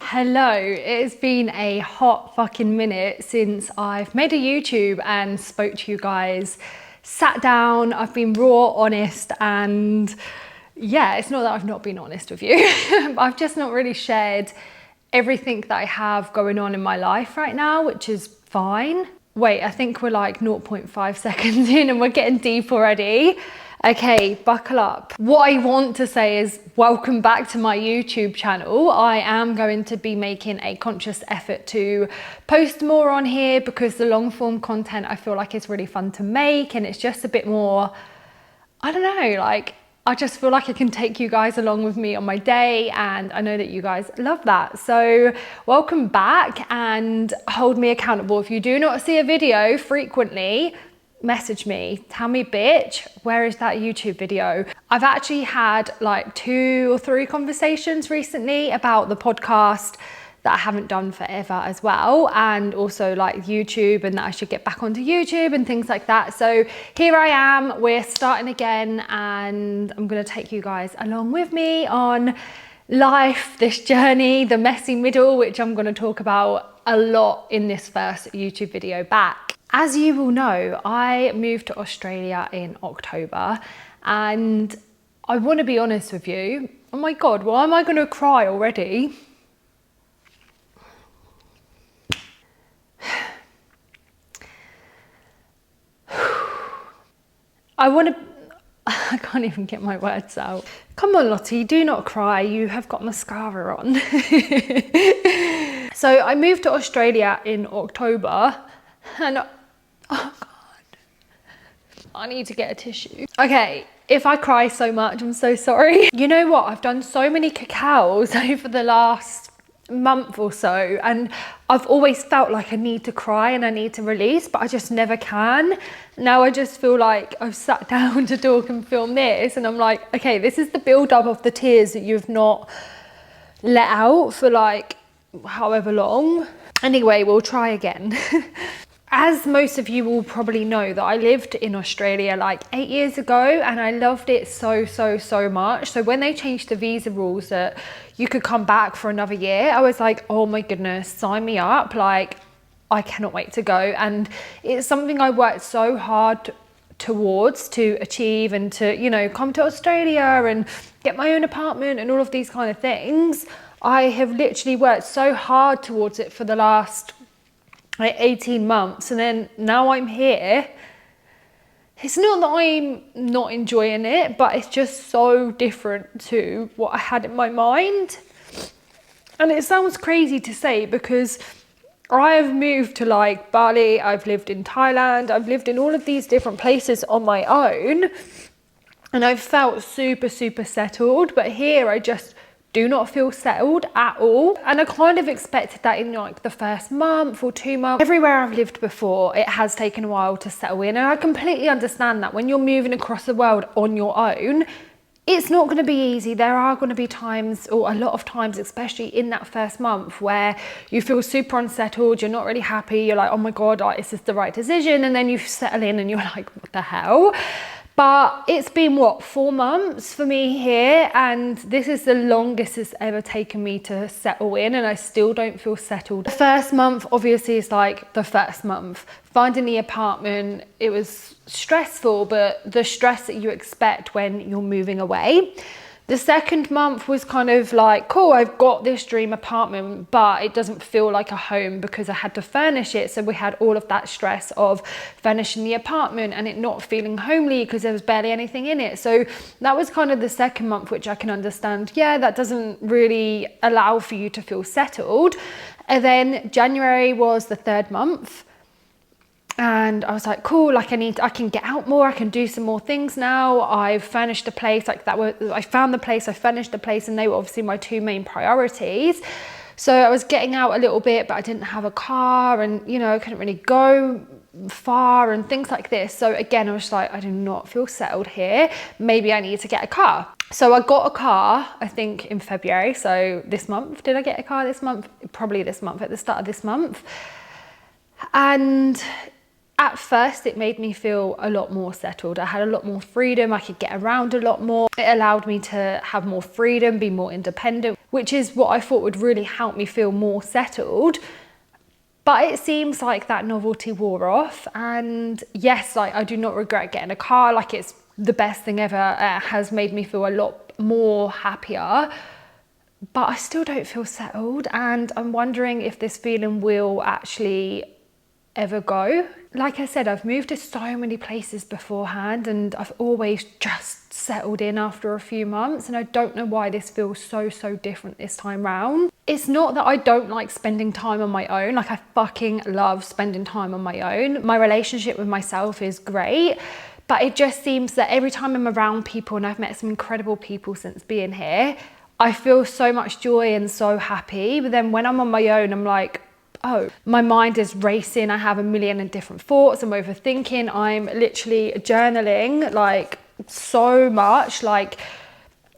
Hello, it's been a hot fucking minute since I've made a YouTube and spoke to you guys, sat down, I've been raw, honest, and yeah, it's not that I've not been honest with you, I've just not really shared everything that I have going on in my life right now, which is fine. Wait, I think we're like 0.5 seconds in and we're getting deep already. Okay, buckle up. What I want to say is welcome back to my YouTube channel. I am going to be making a conscious effort to post more on here because the long form content I feel like is really fun to make and it's just a bit more, I don't know, like I just feel like I can take you guys along with me on my day and I know that you guys love that. So welcome back and hold me accountable. If you do not see a video frequently, message me, tell me, bitch, where is that YouTube video? I've actually had like 2 or 3 conversations recently about the podcast that I haven't done forever as well, and also like YouTube and that I should get back onto YouTube and things like that. So here I am, we're starting again and I'm gonna take you guys along with me on life, this journey, the messy middle, which I'm gonna talk about a lot in this first YouTube video back. As you will know, I moved to Australia in October and I want to be honest with you. Oh my God, why am I going to cry already? I can't even get my words out. Come on, Lottie, do not cry. You have got mascara on. So I moved to Australia in October and oh God, I need to get a tissue. Okay, if I cry so much, I'm so sorry. You know what? I've done so many cacaos over the last month or so and I've always felt like I need to cry and I need to release, but I just never can. Now I just feel like I've sat down to talk and film this and I'm like, okay, this is the build up of the tears that you've not let out for like however long. Anyway, we'll try again. As most of you will probably know that I lived in Australia like 8 years ago and I loved it so much. So when they changed the visa rules that you could come back for another year, I was like, oh my goodness, sign me up. Like, I cannot wait to go. And it's something I worked so hard towards to achieve and to, you know, come to Australia and get my own apartment and all of these kind of things. I have literally worked so hard towards it for the last like 18 months and then now I'm here. It's not that I'm not enjoying it, but it's just so different to what I had in my mind. And it sounds crazy to say because I've moved to like Bali, I've lived in Thailand, I've lived in all of these different places on my own and I've felt super settled, but here I just do not feel settled at all. And I kind of expected that in like the first month or 2 months. Everywhere I've lived before, it has taken a while to settle in. And I completely understand that when you're moving across the world on your own, it's not going to be easy. There are going to be times, or a lot of times, especially in that first month, where you feel super unsettled, you're not really happy, you're like, oh my God, like, is this the right decision? And then you settle in and you're like, what the hell? But it's been, what, 4 months for me here, and this is the longest it's ever taken me to settle in, and I still don't feel settled. The first month, obviously, is like the first month. Finding the apartment, it was stressful, but the stress that you expect when you're moving away. The second month was kind of like, cool, I've got this dream apartment, but it doesn't feel like a home because I had to furnish it. So we had all of that stress of furnishing the apartment and it not feeling homely because there was barely anything in it. So that was kind of the second month, which I can understand. Yeah, that doesn't really allow for you to feel settled. And then January was the third month. And I was like, cool, like I can get out more, I can do some more things now. I've furnished a place, like I found the place, I furnished the place, and they were obviously my 2 main priorities. So I was getting out a little bit, but I didn't have a car and, you know, I couldn't really go far and things like this. So again, I was like, I do not feel settled here. Maybe I need to get a car. So I got a car, I think in February. So this month, did I get a car this month? Probably this month, at the start of this month. And At first, it made me feel a lot more settled. I had a lot more freedom. I could get around a lot more. It allowed me to have more freedom, be more independent, which is what I thought would really help me feel more settled. But it seems like that novelty wore off. And yes, like, I do not regret getting a car. Like, it's the best thing ever. It has made me feel a lot more happier. But I still don't feel settled. And I'm wondering if this feeling will actually ever go. Like I said, I've moved to so many places beforehand, and I've always just settled in after a few months, and I don't know why this feels so different this time round. It's not that I don't like spending time on my own. Like, I fucking love spending time on my own. My relationship with myself is great, but it just seems that every time I'm around people, and I've met some incredible people since being here, I feel so much joy and so happy. But then when I'm on my own, I'm like, oh, my mind is racing. I have a million and different thoughts. I'm overthinking. I'm literally journaling like so much. Like,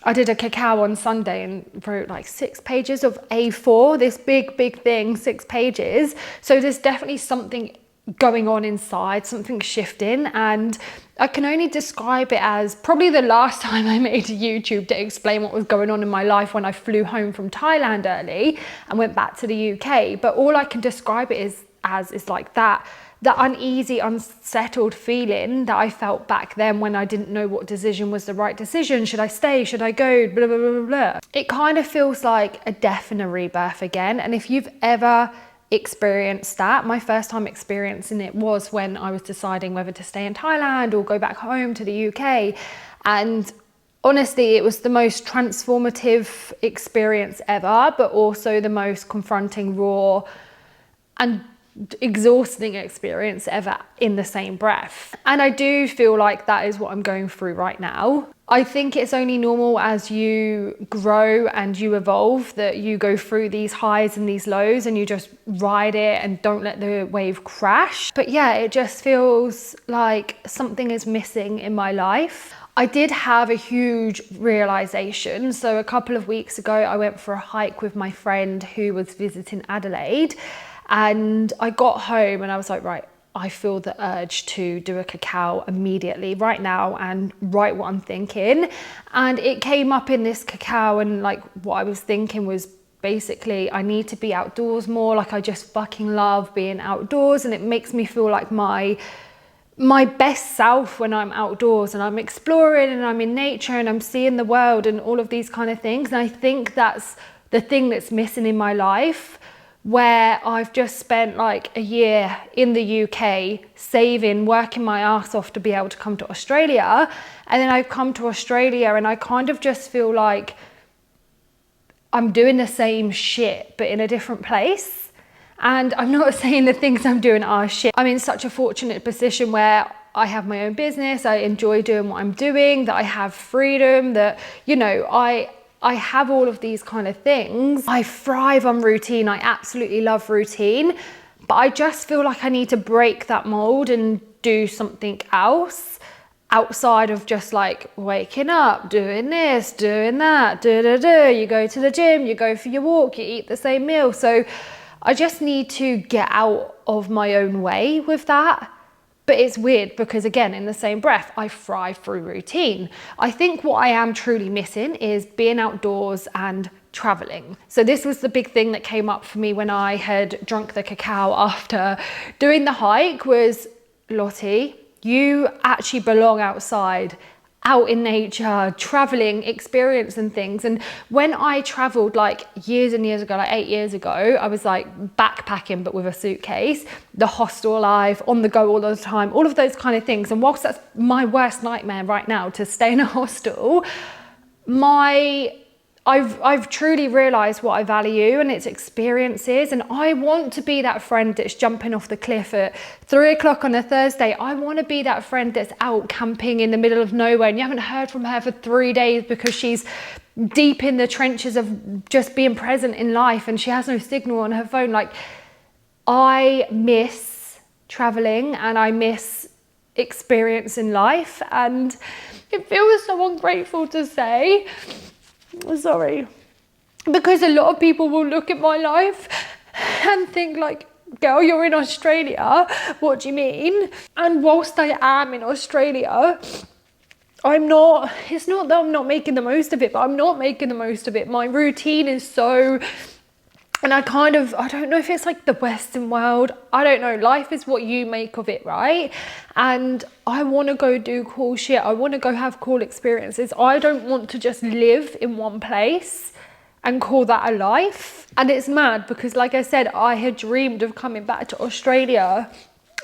I did a cacao on Sunday and wrote like 6 pages of A4, this big thing, 6 pages. So there's definitely something going on inside, something shifting, and I can only describe it as probably the last time I made a YouTube to explain what was going on in my life when I flew home from Thailand early and went back to the UK. But all I can describe it is like that uneasy, unsettled feeling that I felt back then when I didn't know what decision was the right decision. Should I stay? Should I go? Blah, blah, blah, blah. It kind of feels like a death and a rebirth again. And if you've ever experienced that, my first time experiencing it was when I was deciding whether to stay in Thailand or go back home to the UK. And honestly, it was the most transformative experience ever, but also the most confronting, raw, and exhausting experience ever in the same breath. And I do feel like that is what I'm going through right now. I think it's only normal as you grow and you evolve that you go through these highs and these lows, and you just ride it and don't let the wave crash. But yeah, it just feels like something is missing in my life. I did have a huge realization. So a couple of weeks ago, I went for a hike with my friend who was visiting Adelaide. And I got home and I was like, right, I feel the urge to do a cacao immediately right now and write what I'm thinking. And it came up in this cacao, and like what I was thinking was basically, I need to be outdoors more. Like, I just fucking love being outdoors, and it makes me feel like my best self when I'm outdoors and I'm exploring and I'm in nature and I'm seeing the world and all of these kind of things. And I think that's the thing that's missing in my life, where I've just spent like a year in the UK saving, working my ass off to be able to come to Australia. And then I've come to Australia and I kind of just feel like I'm doing the same shit, but in a different place. And I'm not saying the things I'm doing are shit. I'm in such a fortunate position where I have my own business. I enjoy doing what I'm doing, that I have freedom, that, you know, I have all of these kind of things. I thrive on routine. I absolutely love routine, but I just feel like I need to break that mold and do something else outside of just like waking up, doing this, doing that, You go to the gym, you go for your walk, you eat the same meal. So I just need to get out of my own way with that. But it's weird because, again, in the same breath, I thrive through routine. I think what I am truly missing is being outdoors and traveling. So this was the big thing that came up for me when I had drunk the cacao after doing the hike was, Lottie, you actually belong outside, out in nature, traveling, experiencing things. And when I traveled like years and years ago, like 8 years ago, I was like backpacking, but with a suitcase, the hostel life, on the go all the time, all of those kind of things. And whilst that's my worst nightmare right now, to stay in a hostel, I've truly realized what I value, and it's experiences. And I want to be that friend that's jumping off the cliff at 3 o'clock on a Thursday. I want to be that friend that's out camping in the middle of nowhere and you haven't heard from her for 3 days because she's deep in the trenches of just being present in life and she has no signal on her phone. Like, I miss traveling and I miss experience in life, and it feels so ungrateful to say. Sorry, because a lot of people will look at my life and think like, girl, you're in Australia. What do you mean? And whilst I am in Australia, it's not that I'm not making the most of it, but I'm not making the most of it. My routine is so, and I don't know if it's like the Western world. I don't know. Life is what you make of it, right? And I want to go do cool shit. I want to go have cool experiences. I don't want to just live in one place and call that a life. And it's mad because, like I said, I had dreamed of coming back to Australia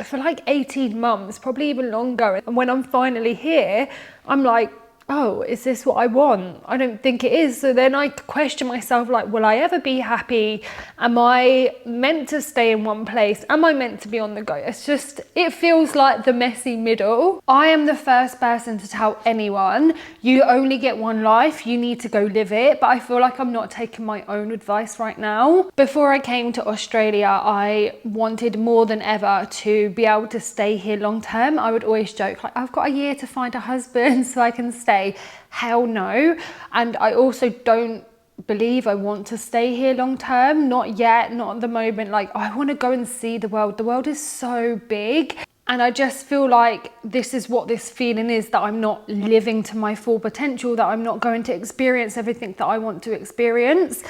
for like 18 months, probably even longer. And when I'm finally here, I'm like, oh, is this what I want? I don't think it is. So then I question myself, like, will I ever be happy? Am I meant to stay in one place? Am I meant to be on the go? It feels like the messy middle. I am the first person to tell anyone, you only get one life, you need to go live it. But I feel like I'm not taking my own advice right now. Before I came to Australia, I wanted more than ever to be able to stay here long term. I would always joke, like, I've got a year to find a husband so I can stay. Hell no. And I also don't believe I want to stay here long term. Not yet, not at the moment. Like, I want to go and see the world. The world is so big. And I just feel like this is what this feeling is, that I'm not living to my full potential, that I'm not going to experience everything that I want to experience.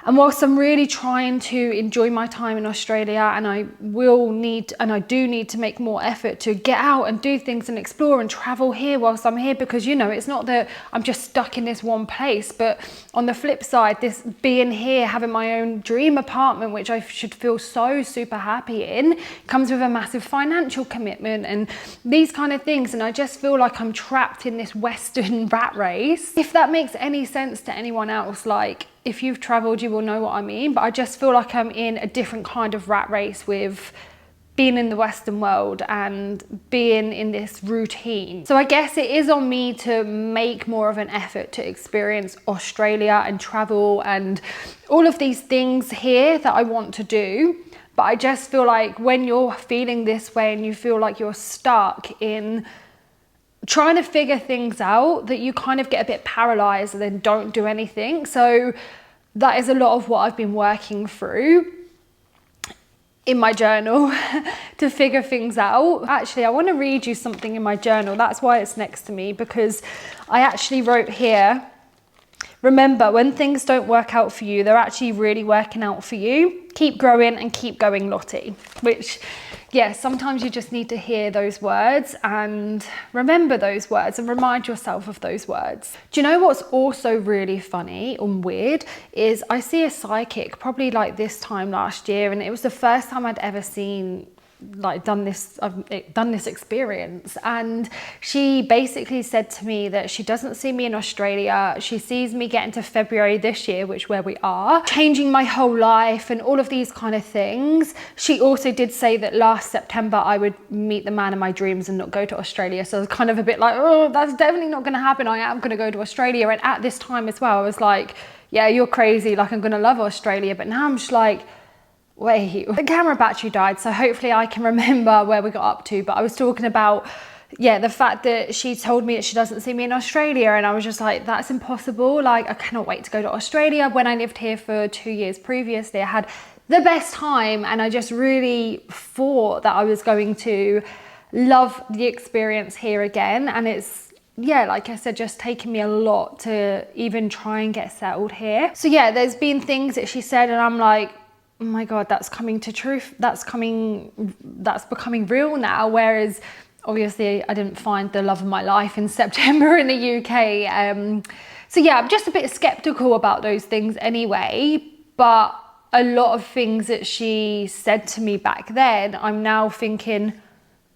And whilst I'm really trying to enjoy my time in Australia, and I do need to make more effort to get out and do things and explore and travel here whilst I'm here, because, you know, it's not that I'm just stuck in this one place. But on the flip side, this being here, having my own dream apartment, which I should feel so super happy in, comes with a massive financial commitment and these kind of things. And I just feel like I'm trapped in this Western rat race. If that makes any sense to anyone else, like, if you've traveled, you will know what I mean. But I just feel like I'm in a different kind of rat race with being in the Western world and being in this routine. So I guess it is on me to make more of an effort to experience Australia and travel and all of these things here that I want to do. But I just feel like when you're feeling this way and you feel like you're stuck in trying to figure things out, that you kind of get a bit paralyzed and then don't do anything. So that is a lot of what I've been working through in my journal to figure things out. Actually, I want to read you something in my journal. That's why it's next to me, because I actually wrote here, remember, when things don't work out for you, they're actually really working out for you. Keep growing and keep going, Lottie. Which, yeah, sometimes you just need to hear those words and remember those words and remind yourself of those words. Do you know what's also really funny and weird is I see a psychic probably like this time last year, and it was the first time I'd ever seen done this experience, and she basically said to me that she doesn't see me in Australia. She sees me getting to February this year, which where we are, changing my whole life and all of these kind of things. She also did say that last September I would meet the man of my dreams and not go to Australia. So I was kind of a bit like, oh, that's definitely not going to happen. I am going to go to Australia. And at this time as well, I was like, yeah, you're crazy, like, I'm going to love Australia. But now I'm just like, wait, the camera battery died, so hopefully I can remember where we got up to. But I was talking about, yeah, the fact that she told me that she doesn't see me in Australia, and I was just like, that's impossible. Like, I cannot wait to go to Australia. When I lived here for 2 years previously, I had the best time, and I just really thought that I was going to love the experience here again. And it's, yeah, like I said, just taken me a lot to even try and get settled here. So yeah, there's been things that she said and I'm like, oh my God, that's coming to truth. That's becoming real now. Whereas obviously I didn't find the love of my life in September in the UK. So yeah, I'm just a bit skeptical about those things anyway. But a lot of things that she said to me back then, I'm now thinking,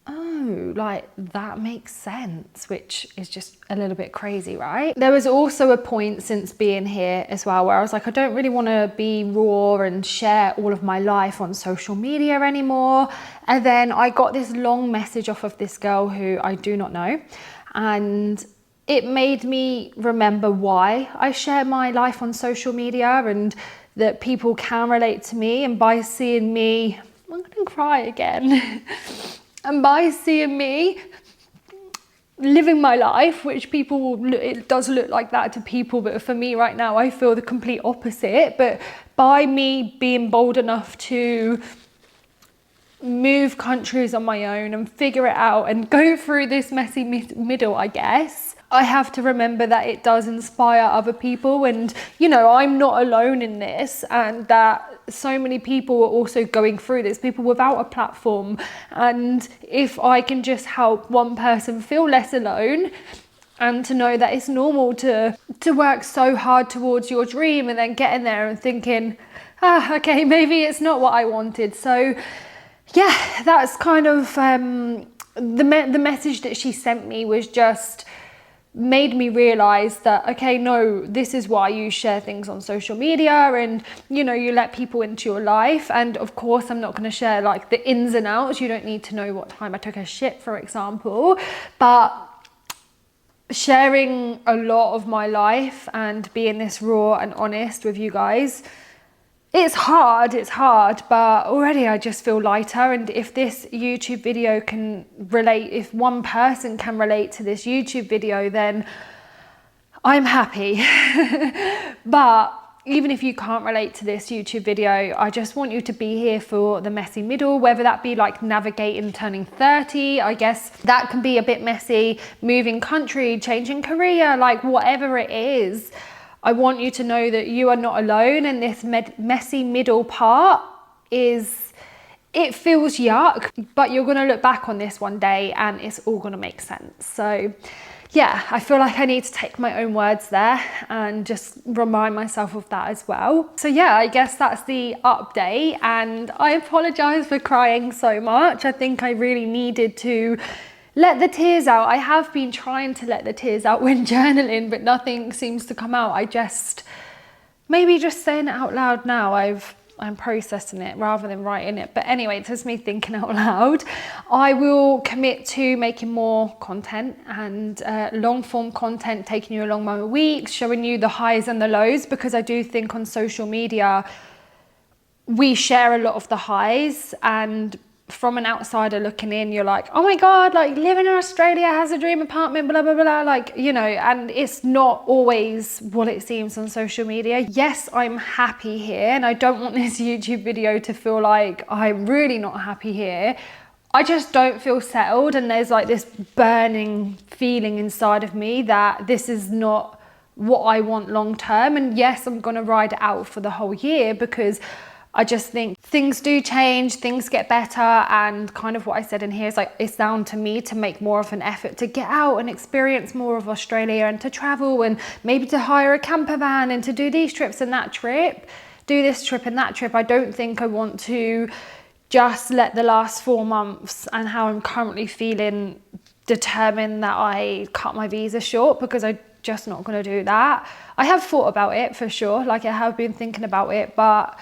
oh, like, that makes sense, which is just a little bit crazy, right? There was also a point since being here as well where I was like, I don't really want to be raw and share all of my life on social media anymore. And then I got this long message off of this girl who I do not know, and it made me remember why I share my life on social media, and that people can relate to me. And by seeing me, I'm gonna cry again. And by seeing me living my life, which it does look like that to people, but for me right now, I feel the complete opposite. But by me being bold enough to move countries on my own and figure it out and go through this messy middle, I guess, I have to remember that it does inspire other people, and you know, I'm not alone in this, and that so many people are also going through this, people without a platform. And if I can just help one person feel less alone, and to know that it's normal to work so hard towards your dream and then getting there and thinking, okay, maybe it's not what I wanted. So yeah, that's kind of the message that she sent me was just made me realize that, okay, no, this is why you share things on social media, and you know, you let people into your life. And of course, I'm not going to share like the ins and outs. You don't need to know what time I took a shit, for example, but sharing a lot of my life and being this raw and honest with you guys, it's hard, but already I just feel lighter. And if this YouTube video can relate, if one person can relate to this YouTube video, then I'm happy. But even if you can't relate to this YouTube video, I just want you to be here for the messy middle, whether that be like navigating turning 30, I guess that can be a bit messy, moving country, changing career, like whatever it is. I want you to know that you are not alone, and this messy middle part is, it feels yuck, but you're gonna look back on this one day and it's all gonna make sense. So yeah, I feel like I need to take my own words there and just remind myself of that as well. So yeah, I guess that's the update, and I apologize for crying so much. I think I really needed to let the tears out. I have been trying to let the tears out when journaling, but nothing seems to come out. Maybe just saying it out loud now, I'm processing it rather than writing it. But anyway, it's just me thinking out loud. I will commit to making more content, and long form content, taking you along my weeks, showing you the highs and the lows, because I do think on social media, we share a lot of the highs, and from an outsider looking in, you're like, oh my God, like living in Australia, has a dream apartment, blah, blah, blah, like, you know, and it's not always what it seems on social media. Yes, I'm happy here, and I don't want this YouTube video to feel like I'm really not happy here. I just don't feel settled, and there's like this burning feeling inside of me that this is not what I want long term. And yes, I'm gonna ride it out for the whole year, because I just think things do change, things get better, and kind of what I said in here is like, it's down to me to make more of an effort to get out and experience more of Australia, and to travel, and maybe to hire a camper van and to do these trips and that trip, do this trip and that trip. I don't think I want to just let the last 4 months and how I'm currently feeling determine that I cut my visa short, because I'm just not going to do that. I have thought about it for sure, like I have been thinking about it, but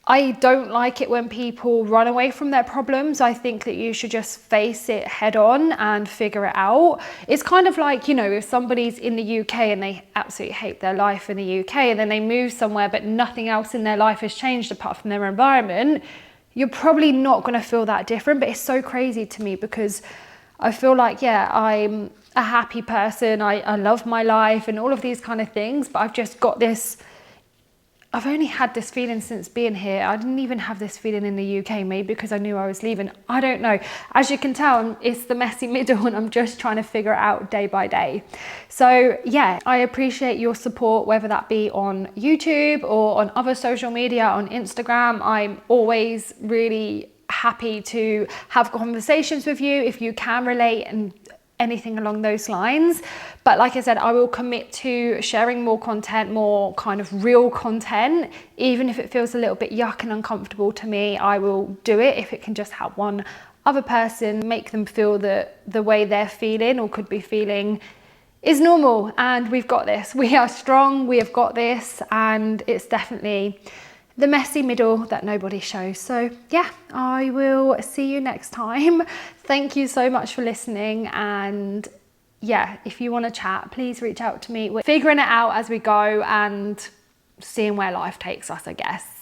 I don't like it when people run away from their problems. I think that you should just face it head on and figure it out. It's kind of like, you know, if somebody's in the UK and they absolutely hate their life in the UK, and then they move somewhere but nothing else in their life has changed apart from their environment, you're probably not going to feel that different. But it's so crazy to me, because I feel like, yeah, I'm a happy person, I love my life and all of these kind of things, but I've just got this, I've only had this feeling since being here. I didn't even have this feeling in the UK, maybe because I knew I was leaving. I don't know. As you can tell, it's the messy middle, and I'm just trying to figure it out day by day. So yeah, I appreciate your support, whether that be on YouTube or on other social media, on Instagram. I'm always really happy to have conversations with you if you can relate and anything along those lines. But like I said, I will commit to sharing more content, more kind of real content, even if it feels a little bit yuck and uncomfortable to me. I will do it if it can just help one other person, make them feel that the way they're feeling or could be feeling is normal, and we've got this. We are strong, we have got this, and it's definitely the messy middle that nobody shows. So yeah, I will see you next time. Thank you so much for listening, and yeah, if you want to chat, please reach out to me. We're figuring it out as we go and seeing where life takes us, I guess.